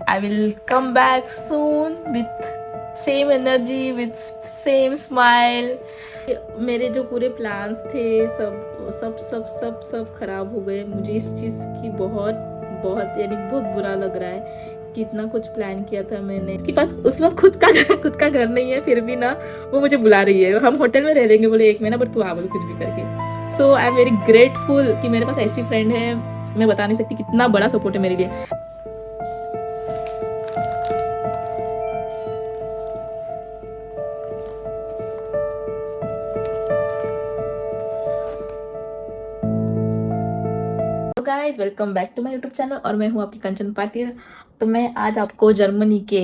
I will come back soon with same energy, with same smile. मेरे जो पूरे plans थे सब सब सब सब सब खराब हो गए। मुझे इस चीज़ की बहुत बहुत यानी बहुत बुरा लग रहा है कि इतना कुछ प्लान किया था मैंने। उसके पास उस वक्त खुद का घर नहीं है, फिर भी ना वो मुझे बुला रही है। हम होटल में रह लेंगे बोले 1 महीना, बट तू आ बोले कुछ भी करके। सो आई एम वेरी ग्रेटफुल कि मेरे पास ऐसी फ्रेंड है। मैं बता नहीं सकती कितना बड़ा सपोर्ट है मेरे लिए। Guys, welcome back to my YouTube channel और मैं हूँ आपकी कंचन पाटिल। तो मैं आज आपको जर्मनी के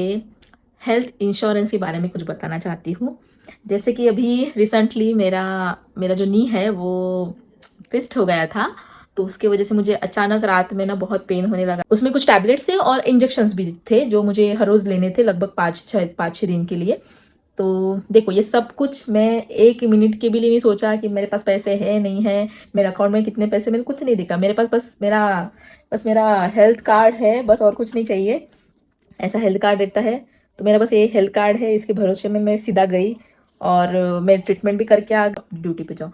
हेल्थ इंश्योरेंस के बारे में कुछ बताना चाहती हूँ। जैसे कि अभी रिसेंटली मेरा मेरा जो नी है वो ट्विस्ट हो गया था, तो उसके वजह से मुझे अचानक रात में ना बहुत पेन होने लगा। उसमें कुछ टैबलेट्स थे और इंजेक्शंस भी थे जो मुझे हर रोज लेने थे, लगभग 5-6 दिन के लिए। तो देखो, ये सब कुछ मैं 1 मिनट के भी लिए नहीं सोचा कि मेरे पास पैसे है नहीं है, मेरे अकाउंट में कितने पैसे, मैंने कुछ नहीं देखा। मेरे पास बस मेरा हेल्थ कार्ड है, बस और कुछ नहीं चाहिए। ऐसा हेल्थ कार्ड रहता है, तो मेरा बस ये हेल्थ कार्ड है। इसके भरोसे में मैं सीधा गई और मैं ट्रीटमेंट भी करके आ ड्यूटी पे जाऊँ।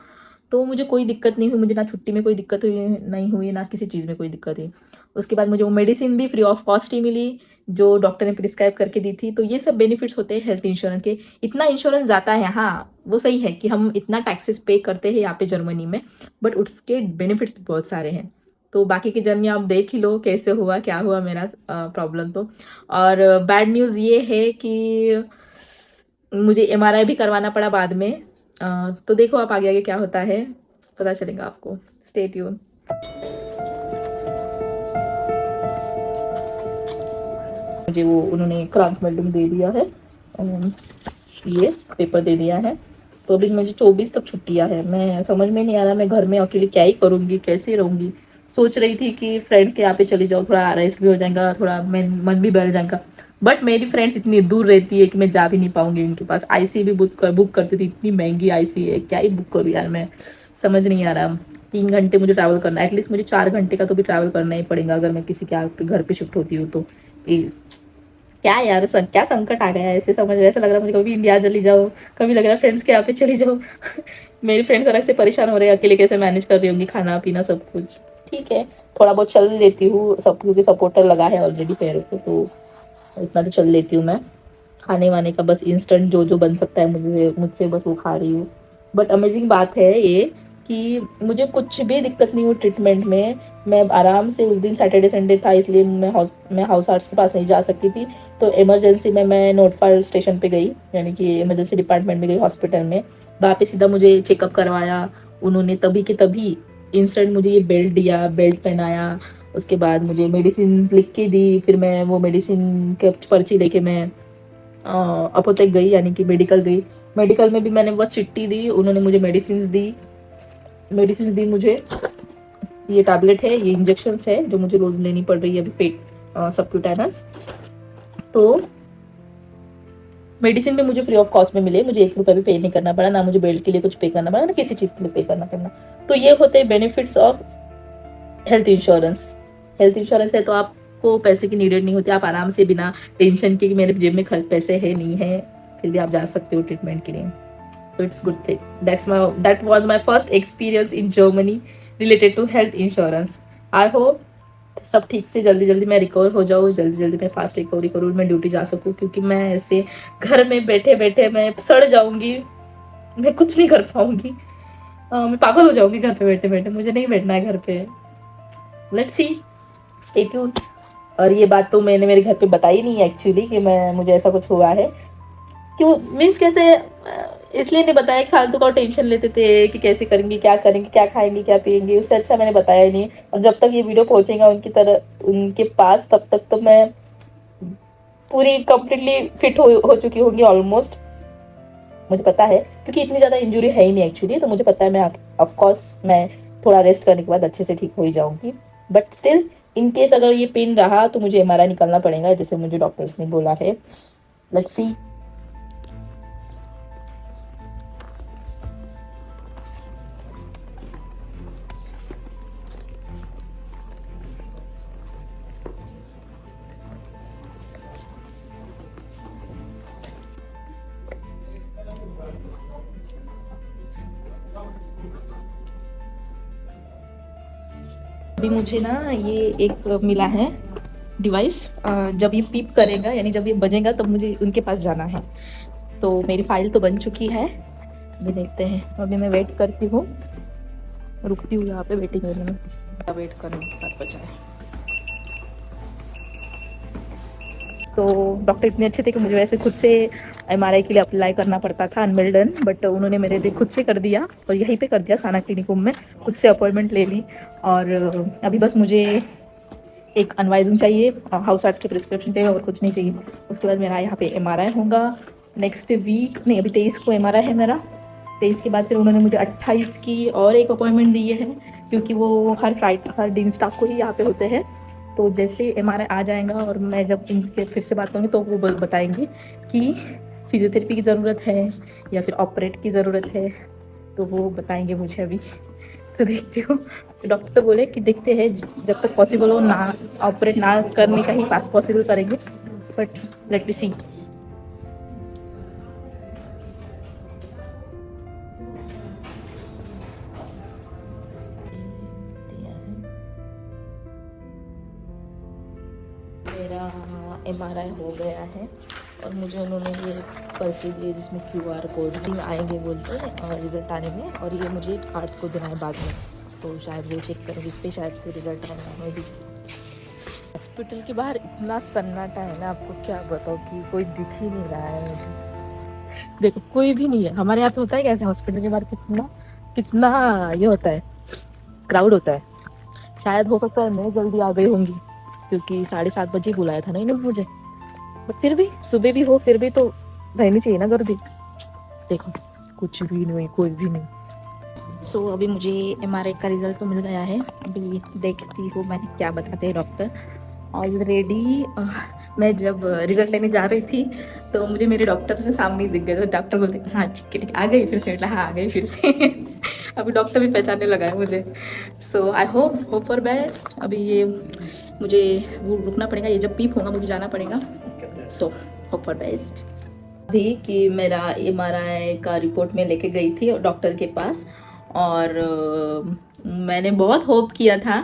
तो मुझे कोई दिक्कत नहीं हुई, मुझे ना छुट्टी में कोई दिक्कत हुई नहीं हुई, ना किसी चीज़ में कोई दिक्कत हुई। उसके बाद मुझे वो मेडिसिन भी फ्री ऑफ कॉस्ट ही मिली जो डॉक्टर ने प्रिस्क्राइब करके दी थी। तो ये सब बेनिफिट्स होते हैं हेल्थ इंश्योरेंस के। इतना इंश्योरेंस जाता है, हाँ वो सही है कि हम इतना टैक्सेस पे करते हैं यहाँ पे जर्मनी में, बट उसके बेनिफिट्स बहुत सारे हैं। तो बाकी की जर्नी आप देख ही लो कैसे हुआ क्या हुआ मेरा प्रॉब्लम तो। और बैड न्यूज़ ये है कि मुझे एमआरआई भी करवाना पड़ा बाद में। तो देखो आप आगे आगे क्या होता है, पता चलेगा आपको। Stay tune. मुझे वो उन्होंने क्रांत मेल्डिंग दे दिया है, ये पेपर दे दिया है। तो अभी मुझे 24 तक छुट्टियां है। मैं समझ में नहीं आ रहा मैं घर में अकेले क्या ही करूँगी, कैसे रहूँगी। सोच रही थी कि फ्रेंड्स के यहाँ पे चली जाओ, थोड़ा रेस्ट भी हो जाएगा, थोड़ा मन भी बढ़ जाएगा। बट मेरी फ्रेंड्स इतनी दूर रहती है कि मैं जा भी नहीं पाऊंगी उनके पास। आईसी भी बुक करती थी, इतनी महंगी आईसी है, क्या ही बुक करूँ यार। मैं समझ नहीं आ रहा। 3 घंटे मुझे ट्रैवल करना है, एटलीस्ट मुझे 4 घंटे का तो भी ट्रैवल करना ही पड़ेगा अगर मैं किसी के घर पे शिफ्ट होती हूँ तो। क्या यार, क्या संकट आ गया है। ऐसे समझ ऐसा लग रहा है मुझे कभी इंडिया चली जाओ, कभी लग रहा है फ्रेंड्स के यहाँ पे चली जाओ। मेरी फ्रेंड्स अलग से परेशान हो रहे हैं, अकेले कैसे मैनेज कर रही होंगी खाना पीना सब कुछ। ठीक है, थोड़ा बहुत चल लेती हूँ सब, क्योंकि सपोर्टर लगा है ऑलरेडी पैरों को, तो इतना तो चल लेती हूँ मैं। खाने वाने का बस इंस्टेंट जो जो बन सकता है मुझसे बस वो खा रही हूँ। बट अमेजिंग बात है ये कि मुझे कुछ भी दिक्कत नहीं हुई ट्रीटमेंट में। मैं आराम से, उस दिन सैटरडे संडे था इसलिए मैं हाउस आर्ट्स के पास नहीं जा सकती थी। तो इमरजेंसी में मैं नोटफाइल स्टेशन पे गई, यानी कि इमरजेंसी डिपार्टमेंट में गई हॉस्पिटल में। वहाँ पे सीधा मुझे चेकअप करवाया उन्होंने, तभी के तभी इंस्टेंट मुझे ये बेल्ट दिया, बेल्ट पहनाया। उसके बाद मुझे मेडिसिन लिख के दी, फिर मैं वो मेडिसिन के पर्ची लेके मैं अपोतेक गई, यानी कि मेडिकल गई। मेडिकल में भी मैंने बस चिट्ठी दी, उन्होंने मुझे मेडिसिन दी मुझे। ये टैबलेट है, ये इंजेक्शंस है जो मुझे रोज लेनी पड़ रही है अभी, पेट सबक्यूटेनस। तो मेडिसिन भी मुझे फ्री ऑफ कॉस्ट में मिले, मुझे 1 रुपया भी पे नहीं करना पड़ा, ना मुझे बेल्ट के लिए कुछ पे करना पड़ा, ना किसी चीज़ के लिए पे करना पड़ा। तो ये होते हैं benefits of health insurance. Health insurance है तो आपको पैसे की नीडेड नहीं होती, आप आराम से बिना टेंशन के कि मेरे जेब में पैसे है नहीं है, फिर भी आप जा सकते हो ट्रीटमेंट के लिए। So it's good thing. That was my first experience in Germany related to health insurance. I hope सब ठीक से जल्दी जल्दी मैं रिकवर हो जाऊँ, जल्दी जल्दी मैं फास्ट रिकवरी करूँ, मैं ड्यूटी जा सकूँ, क्योंकि मैं ऐसे घर में बैठे बैठे मैं सड़ जाऊंगी, मैं कुछ नहीं कर पाऊंगी। मैं पागल हो जाऊंगी घर पे बैठे बैठे, मुझे नहीं बैठना है घर पे। Let's see, stay tune. और ये बात तो मैंने मेरे घर पे बताई नहीं है एक्चुअली कि मुझे ऐसा कुछ हुआ है। क्यों मीन्स कैसे, इसलिए नहीं बताया कि फालतू का टेंशन लेते थे कि कैसे करेंगे, क्या करेंगे, क्या खाएंगे, क्या पिएंगे। उससे अच्छा मैंने बताया ही नहीं। और जब तक ये वीडियो पहुंचेगा उनके पास, तब तक तो मैं पूरी कंप्लीटली फिट हो चुकी होंगी ऑलमोस्ट, मुझे पता है। क्योंकि इतनी ज़्यादा इंजरी है ही नहीं एक्चुअली, तो मुझे पता है मैं ऑफकोर्स मैं थोड़ा रेस्ट करने के बाद अच्छे से ठीक हो ही जाऊंगी। बट स्टिल इन केस अगर ये पेन रहा तो मुझे एमआरआई निकालना पड़ेगा, जैसे मुझे डॉक्टर्स ने बोला है। Let's see. अभी मुझे ना ये एक मिला है डिवाइस, जब ये पीप करेगा यानी जब ये बजेगा तब मुझे उनके पास जाना है। तो मेरी फाइल तो बन चुकी है, अभी देखते हैं। अभी मैं वेट करती हूँ, रुकती हूँ यहाँ पे वेटिंग एरिया में, वेट करने के बाद बचा है। तो डॉक्टर इतने अच्छे थे कि मुझे वैसे खुद से एमआरआई के लिए अप्लाई करना पड़ता था अनमेल्डन, बट उन्होंने मेरे लिए खुद से कर दिया और यहीं पे कर दिया साना क्लिनिकम में, खुद से अपॉइंटमेंट ले ली। और अभी बस मुझे एक अनवाइजिंग चाहिए, हाउस आर्ट्स की प्रिस्क्रिप्शन चाहिए और कुछ नहीं चाहिए। उसके बाद मेरा यहाँ पे एमआरआई होगा नेक्स्ट वीक, नहीं अभी 23 को एमआरआई है मेरा। 23 के बाद फिर उन्होंने मुझे 28 की और एक अपॉइंटमेंट दी है, क्योंकि वो हर दिन स्टाफ को ही यहाँ पे होते हैं। तो जैसे एमआरआई आ जाएगा और मैं जब इनके फिर से बात करूँगी तो वो बताएंगे कि फिजियोथेरेपी की ज़रूरत है या फिर ऑपरेट की ज़रूरत है, तो वो बताएंगे मुझे अभी। तो देखती हूँ, डॉक्टर तो बोले कि देखते हैं जब तक पॉसिबल हो ना ऑपरेट ना करने का ही पास पॉसिबल करेंगे, बट लेट मी सी। मेरा एमआरआई हो गया है और मुझे उन्होंने ये पर्ची दी है जिसमें क्यूआर कोड भी आएंगे बोलते हैं और रिजल्ट आने में, और ये मुझे आर्ट्स को देना है बाद में, तो शायद वो चेक करेंगे, इस पर शायद से रिजल्ट आना है भी। हॉस्पिटल के बाहर इतना सन्नाटा है ना, आपको क्या बताओ कि कोई दिख ही नहीं रहा है मुझे। देखो कोई भी नहीं है। हमारे यहाँ पे होता है कैसे हॉस्पिटल के बाहर कितना कितना ये होता है, क्राउड होता है। शायद हो सकता है मैं जल्दी आ गई होंगी, क्योंकि 7:30 बजे बुलाया था ना इन्होंने मुझे, बट फिर भी सुबह भी हो फिर भी तो रहनी चाहिए ना गर्दी। देखो कुछ भी नहीं, कोई भी नहीं। सो अभी मुझे एमआरआई का रिजल्ट तो मिल गया है, अभी देखती हूँ मैं क्या बताते हैं डॉक्टर। ऑलरेडी मैं जब रिजल्ट लेने जा रही थी तो मुझे मेरे डॉक्टर ने सामने ही दिख गए, तो डॉक्टर बोलते हाँ ठीक है ठीक है, आ गई फिर से, मतलब हाँ आ गई फिर से। अभी डॉक्टर भी पहचानने लगा है मुझे। सो आई होप फॉर बेस्ट। अभी ये मुझे वो रुकना पड़ेगा, ये जब पीप होगा मुझे जाना पड़ेगा। So hope for best. अभी कि मेरा एमआरआई का रिपोर्ट में लेके गई थी डॉक्टर के पास, और मैंने बहुत होप किया था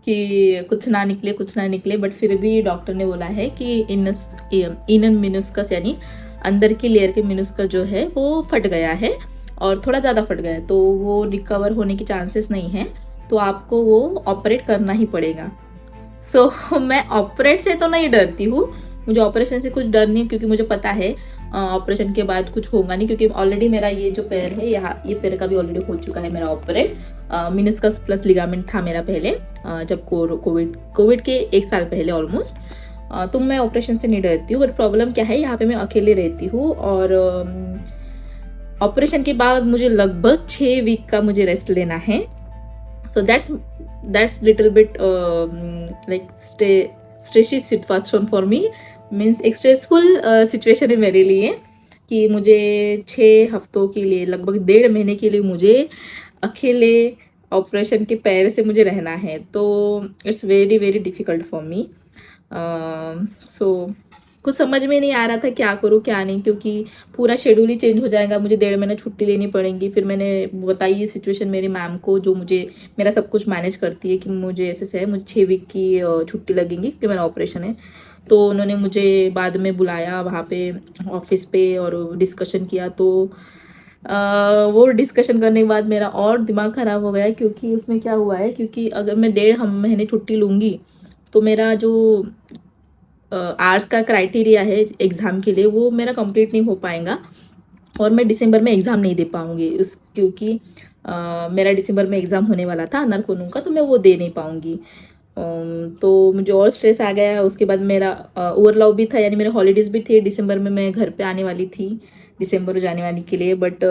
कि कुछ ना निकले कुछ ना निकले, बट फिर भी डॉक्टर ने बोला है कि इनन मिनुस्कस यानी अंदर की लेयर के मिनुस्कस जो है वो फट गया है और थोड़ा ज़्यादा फट गया है, तो वो रिकवर होने की चांसेस नहीं है, तो आपको वो ऑपरेट करना ही पड़ेगा। सो मैं ऑपरेट से तो नहीं डरती हूँ, मुझे ऑपरेशन से कुछ डर नहीं, क्योंकि मुझे पता है ऑपरेशन के बाद कुछ होगा नहीं, क्योंकि ऑलरेडी मेरा ये जो पैर है यहाँ, ये पैर का भी ऑलरेडी हो चुका है मेरा ऑपरेट। मिनिस्कस प्लस लिगामेंट था मेरा पहले, जब कोविड के 1 साल पहले ऑलमोस्ट। तो मैं ऑपरेशन से नहीं डरती हूँ, बट प्रॉब्लम क्या है, यहाँ पे मैं अकेले रहती हूँ और ऑपरेशन के बाद मुझे लगभग 6 वीक का मुझे रेस्ट लेना है। So that's little bit like Strachey situation for me, means एक स्ट्रेसफुल सिचुएशन है मेरे लिए, कि मुझे 6 हफ्तों के लिए, लगभग 1.5 महीने के लिए मुझे अकेले ऑपरेशन के पैर से मुझे रहना है, तो it's very very difficult for me. So कुछ समझ में नहीं आ रहा था क्या करूँ क्या नहीं, क्योंकि पूरा शेड्यूल ही चेंज हो जाएगा, मुझे 1.5 महीना छुट्टी लेनी पड़ेगी। फिर मैंने बताई ये सिचुएशन मेरी मैम को, जो मुझे मेरा सब कुछ मैनेज करती है, कि मुझे ऐसे है, मुझे 6 वीक की छुट्टी लगेगी क्योंकि मेरा ऑपरेशन है। तो उन्होंने मुझे बाद में बुलाया वहाँ पे ऑफिस पे और डिस्कशन किया, तो वो डिस्कशन करने के बाद मेरा और दिमाग ख़राब हो गया, क्योंकि उसमें क्या हुआ है, क्योंकि अगर मैं 1.5 महीने छुट्टी लूँगी तो मेरा जो आर्ट्स का क्राइटेरिया है एग्ज़ाम के लिए वो मेरा कंप्लीट नहीं हो पाएगा, और मैं दिसंबर में एग्ज़ाम नहीं दे पाऊँगी उस, क्योंकि मेरा दिसंबर में एग्ज़ाम होने वाला था अनर कोनू का, तो मैं वो दे नहीं पाऊँगी। तो मुझे और स्ट्रेस आ गया। उसके बाद मेरा ओवरलॉप भी था, यानी मेरे हॉलीडेज़ भी थे, दिसंबर में मैं घर पे आने वाली थी दिसंबर जाने वाली के लिए, बट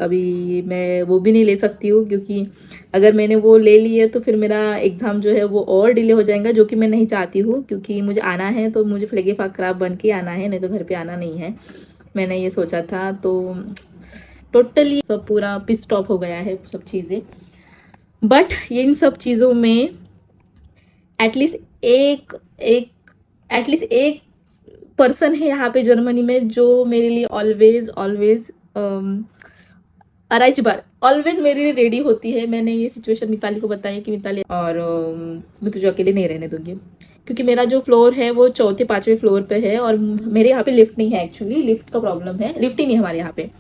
अभी मैं वो भी नहीं ले सकती हूँ, क्योंकि अगर मैंने वो ले ली है तो फिर मेरा एग्ज़ाम जो है वो और डिले हो जाएगा, जो कि मैं नहीं चाहती हूँ, क्योंकि मुझे आना है तो मुझे फ्लेगे फाकराब बन के आना है, नहीं तो घर पे आना नहीं है, मैंने ये सोचा था। तो टोटली सब पूरा पिस टॉप हो गया है सब चीज़ें, बट इन सब चीज़ों में एटलीस्ट एक पर्सन है यहाँ पे जर्मनी में जो मेरे लिए ऑलवेज ऑलवेज अराइज बार ऑलवेज मेरे लिए रेडी होती है। मैंने ये सिचुएशन मिताली को बताई कि मिताली और मैं तुझे अकेले नहीं रहने दूंगी, क्योंकि मेरा जो फ्लोर है वो चौथे पांचवें फ्लोर पे है और मेरे यहाँ पे लिफ्ट नहीं है। एक्चुअली लिफ्ट का प्रॉब्लम है, लिफ्ट ही नहीं है हमारे यहाँ पे।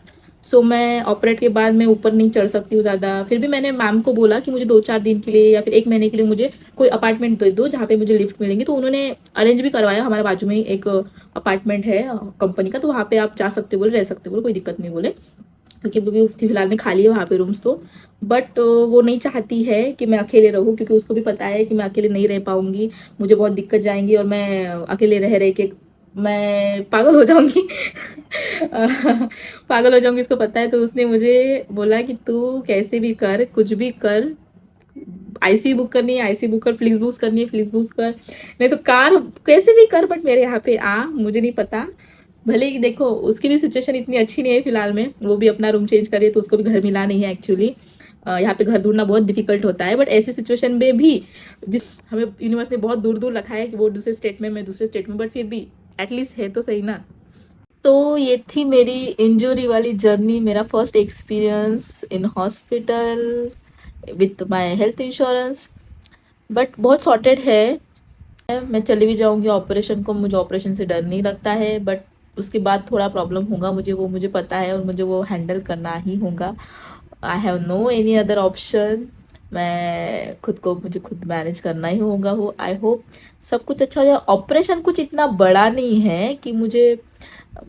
सो मैं ऑपरेट के बाद मैं ऊपर नहीं चढ़ सकती हूँ ज़्यादा। फिर भी मैंने मैम को बोला कि मुझे 2-4 दिन के लिए या फिर 1 महीने के लिए मुझे कोई अपार्टमेंट दे दो जहाँ पे मुझे लिफ्ट मिलेंगी। तो उन्होंने अरेंज भी करवाया। हमारे बाजू में ही एक अपार्टमेंट है कंपनी का, तो वहाँ पे आप जा सकते हो बोले, रह सकते हो बोले, कोई दिक्कत नहीं बोले, क्योंकि अभी फिलहाल में खाली है वहाँ पे रूम्स। तो बट वो नहीं चाहती है कि मैं अकेले रहूँ, क्योंकि उसको भी पता है कि मैं अकेले नहीं रह पाऊँगी, मुझे बहुत दिक्कत जाएंगी और मैं अकेले रह रह के मैं पागल हो जाऊंगी। पागल हो जाऊंगी, इसको पता है। तो उसने मुझे बोला कि तू कैसे भी कर, कुछ भी कर, आईसी बुक करनी है आईसी बुक कर, फ्लिक्स बुक करनी है फ्लिक्स बुक कर, नहीं तो कार कैसे भी कर, बट मेरे यहाँ पे आ। मुझे नहीं पता, भले ही देखो उसकी भी सिचुएशन इतनी अच्छी नहीं है फिलहाल में, वो भी अपना रूम चेंज करिए तो उसको भी घर मिला नहीं है एक्चुअली। यहाँ पे घर ढूंढना बहुत डिफिकल्ट होता है। बट ऐसी सिचुएशन में भी जिस हमें यूनिवर्स ने बहुत दूर दूर रखा है कि वो दूसरे स्टेट में, मैं दूसरे स्टेट में, बट फिर भी एटलीस्ट है तो सही ना। तो ये थी मेरी इंजरी वाली जर्नी, मेरा first experience in hospital with my health insurance. But बहुत सॉर्टेड है, मैं चली भी जाऊंगी ऑपरेशन को, मुझे ऑपरेशन से डर नहीं लगता है। बट उसके बाद थोड़ा प्रॉब्लम होगा मुझे, वो मुझे पता है और मुझे वो हैंडल करना ही होगा। I have no any other option. मैं खुद को, मुझे खुद मैनेज करना ही होगा। हो आई होप सब कुछ अच्छा हो जाए। ऑपरेशन कुछ इतना बड़ा नहीं है कि मुझे,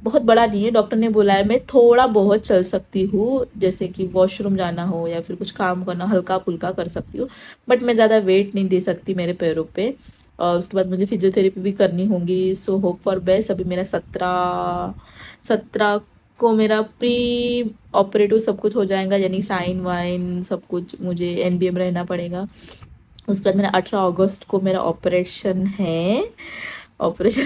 बहुत बड़ा नहीं है। डॉक्टर ने बोला है मैं थोड़ा बहुत चल सकती हूँ, जैसे कि वॉशरूम जाना हो या फिर कुछ काम करना, हल्का फुल्का कर सकती हूँ, बट मैं ज़्यादा वेट नहीं दे सकती मेरे पैरों पे। और उसके बाद मुझे फिजियोथेरेपी भी करनी होगी। So hope for best. अभी मेरा 17 को मेरा प्री ऑपरेटिव सब कुछ हो जाएगा, यानी साइन वाइन सब कुछ, मुझे एनबीएम रहना पड़ेगा। उसके बाद मेरा 18 अगस्त को मेरा ऑपरेशन है। ऑपरेशन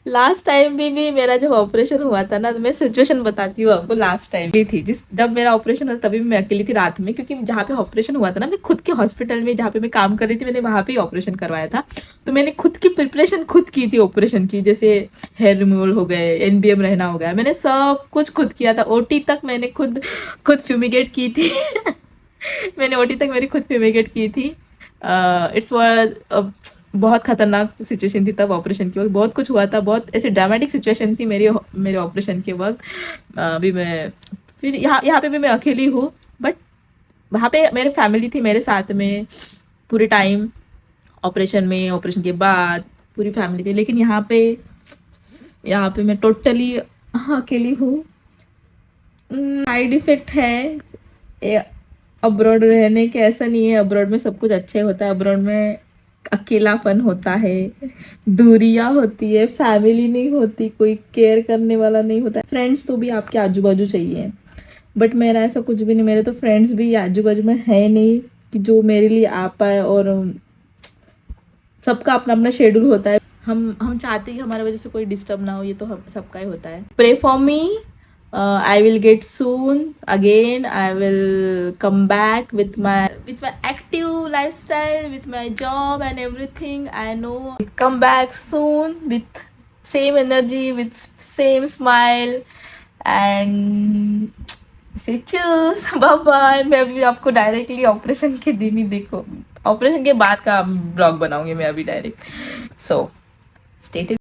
लास्ट टाइम भी मेरा जब ऑपरेशन हुआ था ना, तो मैं सिचुएशन बताती हूँ आपको। लास्ट टाइम भी थी जब मेरा ऑपरेशन हुआ, तभी मैं अकेली थी रात में, क्योंकि जहाँ पे ऑपरेशन हुआ था ना, मैं खुद के हॉस्पिटल में जहाँ पे मैं काम कर रही थी, मैंने वहाँ पे ही ऑपरेशन करवाया था। तो मैंने खुद की प्रिपरेशन खुद की थी ऑपरेशन की, जैसे हेयर रिमूवल हो गए, एनबीएम रहना हो गया, मैंने सब कुछ खुद किया था। ओटी तक मैंने खुद खुद फ्यूमिगेट की थी। मैंने ओटी तक मेरी खुद फ्यूमिगेट की थी। इट्स बहुत खतरनाक सिचुएशन थी तब ऑपरेशन के वक्त, बहुत कुछ हुआ था, बहुत ऐसी ड्रामेटिक सिचुएशन थी मेरी मेरे ऑपरेशन के वक्त। अभी मैं फिर यहाँ पे भी मैं अकेली हूँ, बट वहाँ पे मेरी फैमिली थी मेरे साथ में पूरे टाइम, ऑपरेशन में, ऑपरेशन के बाद पूरी फैमिली थी। लेकिन यहाँ पे मैं टोटली अकेली हूँ। साइड इफेक्ट है अब्रॉड रहने के, ऐसा नहीं है अब्रॉड में सब कुछ अच्छा ही होता है। अब्रॉड में अकेलापन होता है, दूरियां होती है, फैमिली नहीं होती, कोई केयर करने वाला नहीं होता। फ्रेंड्स तो भी आपके आजू बाजू चाहिए, बट मेरा ऐसा कुछ भी नहीं। मेरे तो फ्रेंड्स भी आजू बाजू में है नहीं कि जो मेरे लिए आ पाए। और सबका अपना अपना शेड्यूल होता है। हम चाहते हैं कि हमारे वजह से कोई डिस्टर्ब ना हो, ये तो हम सबका ही होता है। Pray for me, I will get soon again. I will come back with my active lifestyle, with my job and everything. I know I'll come back soon with same energy, with same smile and say cheers, bye bye. मैं अभी आपको directly operation के दिन ही, देखो operation के बाद का blog बनाऊंगी मैं अभी डायरेक्ट। So stay